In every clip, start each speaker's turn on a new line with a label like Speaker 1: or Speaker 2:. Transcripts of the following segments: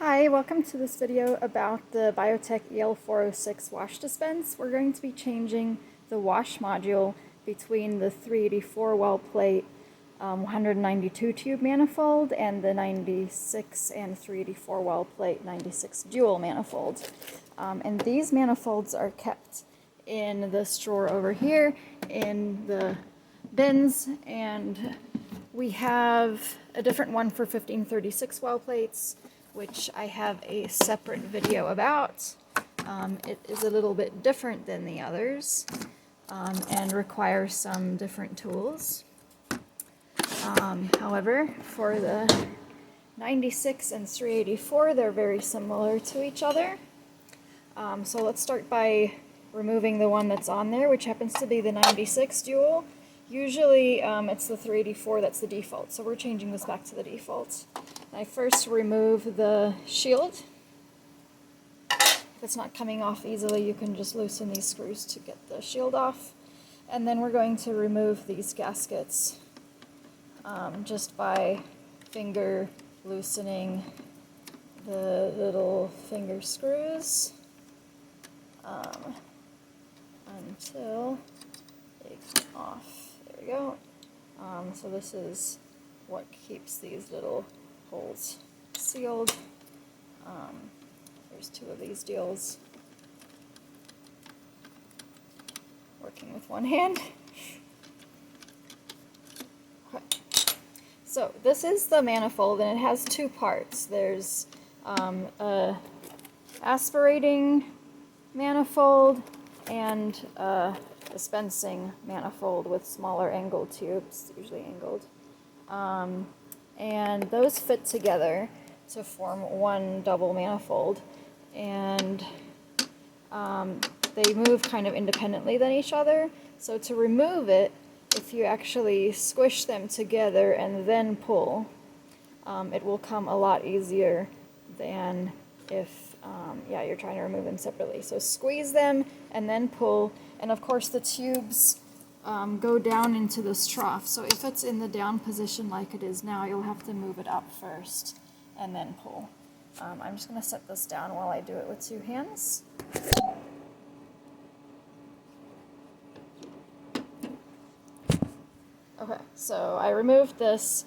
Speaker 1: Hi, welcome to this video about the Biotech EL406 wash dispense. We're going to be changing the wash module between the 384 well plate 192 tube manifold and the 96 and 384 well plate 96 dual manifold. And these manifolds are kept in this drawer over here in the bins, and we have a different one for 1536 well plates, which I have a separate video about. It is a little bit different than the others and requires some different tools. However, for the 96 and 384, they're very similar to each other. So let's start by removing the one that's on there, which happens to be the 96 dual. Usually it's the 384 that's the default, so we're changing this back to the default. I first remove the shield. If it's not coming off easily, you can just loosen these screws to get the shield off. And then we're going to remove these gaskets just by finger loosening the little finger screws until they come off. There we go. So this is what keeps these little holes sealed. There's two of these deals. Working with one hand. Okay. So this is the manifold, and it has two parts. There's a aspirating manifold and a dispensing manifold with smaller angled tubes, usually angled. And those fit together to form one double manifold, and they move kind of independently than each other. So to remove it, if you actually squish them together and then pull, it will come a lot easier than if you're trying to remove them separately. So squeeze them and then pull, and of course the tubes go down into this trough. So if it's in the down position like it is now, you'll have to move it up first and then pull. I'm just going to set this down while I do it with two hands. Okay, so I removed this.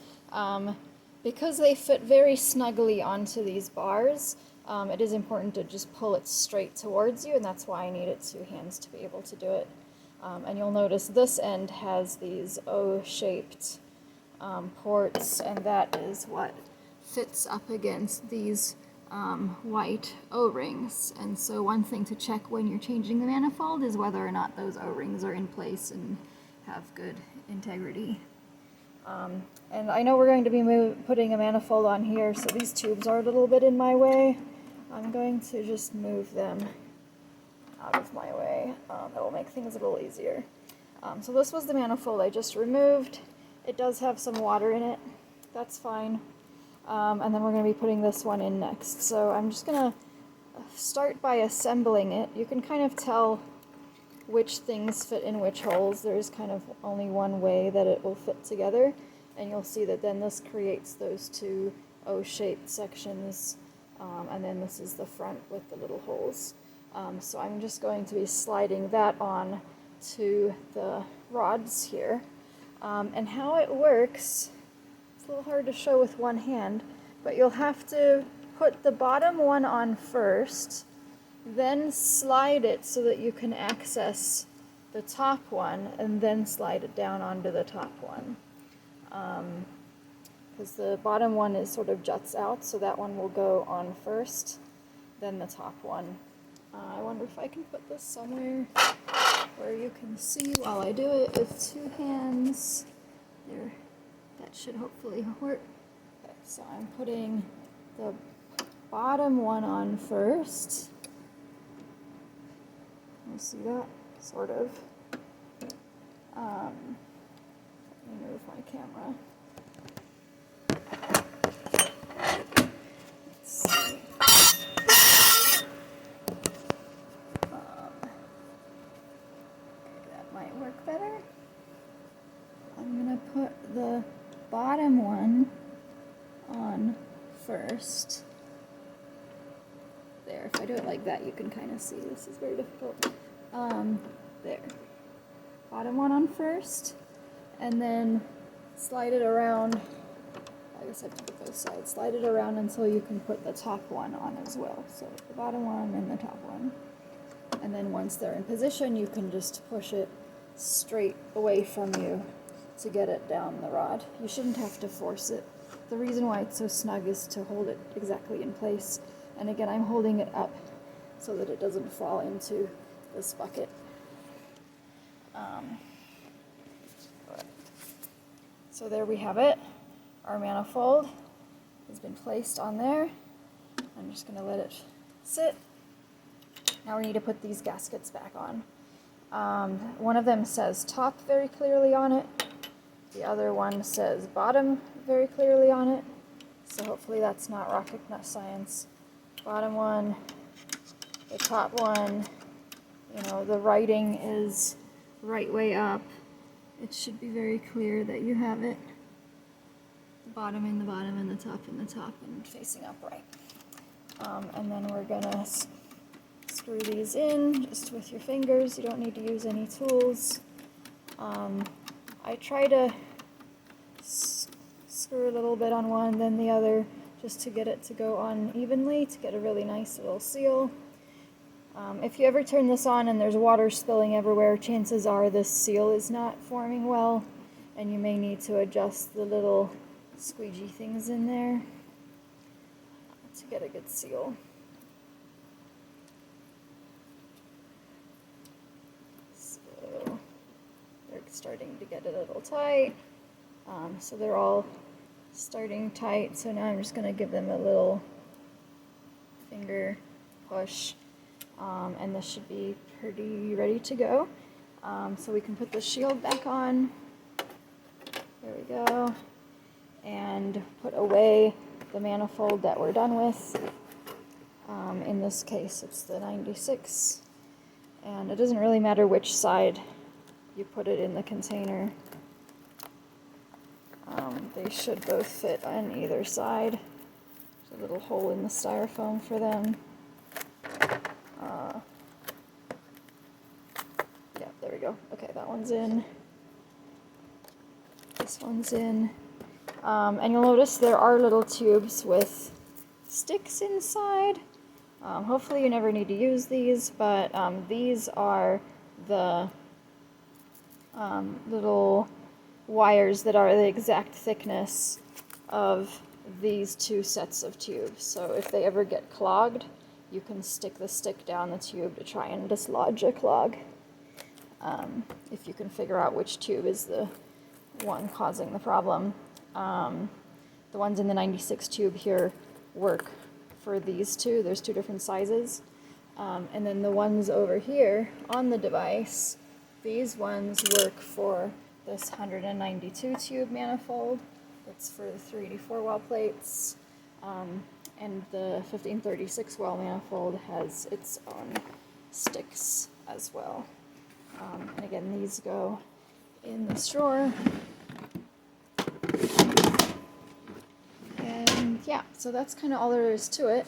Speaker 1: Because they fit very snugly onto these bars, it is important to just pull it straight towards you, and that's why I needed two hands to be able to do it. And you'll notice this end has these O-shaped ports, and that is what fits up against these white O-rings. And so one thing to check when you're changing the manifold is whether or not those O-rings are in place and have good integrity. And I know we're going to be putting a manifold on here, so these tubes are a little bit in my way. I'm going to just move them out of my way. That'll make things a little easier. So this was the manifold I just removed. It does have some water in it. That's fine. And then we're going to be putting this one in next. So I'm just going to start by assembling it. You can kind of tell which things fit in which holes. There's kind of only one way that it will fit together. And you'll see that then this creates those two O-shaped sections. And then this is the front with the little holes. So I'm just going to be sliding that on to the rods here. And how it works, it's a little hard to show with one hand, but you'll have to put the bottom one on first, then slide it so that you can access the top one, and then slide it down onto the top one. Because the bottom one is sort of juts out, so that one will go on first, then the top one. I wonder if I can put this somewhere where you can see while I do it with two hands. There, that should hopefully work. Okay, so I'm putting the bottom one on first. You see that? Sort of. Let me move my camera. Let's see. That might work better. I'm going to put the bottom one on first. There, if I do it like that, you can kind of see. This is very difficult. There. Bottom one on first, and then slide it around. I guess I have to put both sides. Slide it around until you can put the top one on as well. So the bottom one and the top one. And then once they're in position, you can just push it straight away from you to get it down the rod. You shouldn't have to force it. The reason why it's so snug is to hold it exactly in place. And again, I'm holding it up so that it doesn't fall into this bucket. So there we have it. Our manifold has been placed on there. I'm just going to let it sit. Now we need to put these gaskets back on. One of them says top very clearly on it. The other one says bottom very clearly on it. So hopefully that's not rocket science. Bottom one, the top one, you know, the writing is right way up. It should be very clear that you have it. The bottom and the bottom and the top and facing upright. And then we're gonna screw these in just with your fingers. You don't need to use any tools. I try to screw a little bit on one, then the other, just to get it to go on evenly, to get a really nice little seal. If you ever turn this on and there's water spilling everywhere, chances are this seal is not forming well, and you may need to adjust the little squeegee things in there to get a good seal. So they're starting to get a little tight. So they're all starting tight, so now I'm just going to give them a little finger push, and this should be pretty ready to go. So we can put the shield back on. There we go. And put away the manifold that we're done with. In this case, it's the 96. And it doesn't really matter which side you put it in the container. They should both fit on either side. There's a little hole in the styrofoam for them. Yeah, there we go. Okay, that one's in. This one's in. And you'll notice there are little tubes with sticks inside. Hopefully you never need to use these, but these are the little wires that are the exact thickness of these two sets of tubes. So if they ever get clogged, you can stick the stick down the tube to try and dislodge a clog. If you can figure out which tube is the one causing the problem. The ones in the 96 tube here work for these two. There's two different sizes. And then the ones over here on the device, these ones work for this 192 tube manifold. It's for the 384 well plates. And the 1536 well manifold has its own sticks as well. And again, these go in this drawer. And yeah, so that's kind of all there is to it.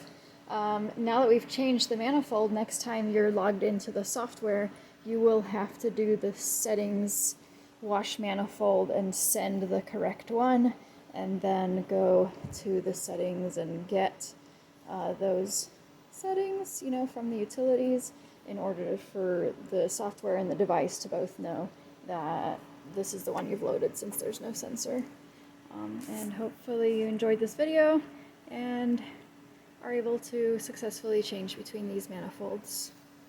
Speaker 1: Now that we've changed the manifold, next time you're logged into the software, you will have to do the settings wash manifold and send the correct one, and then go to the settings and get those settings, you know, from the utilities, in order for the software and the device to both know that this is the one you've loaded, since there's no sensor. And hopefully you enjoyed this video and are able to successfully change between these manifolds.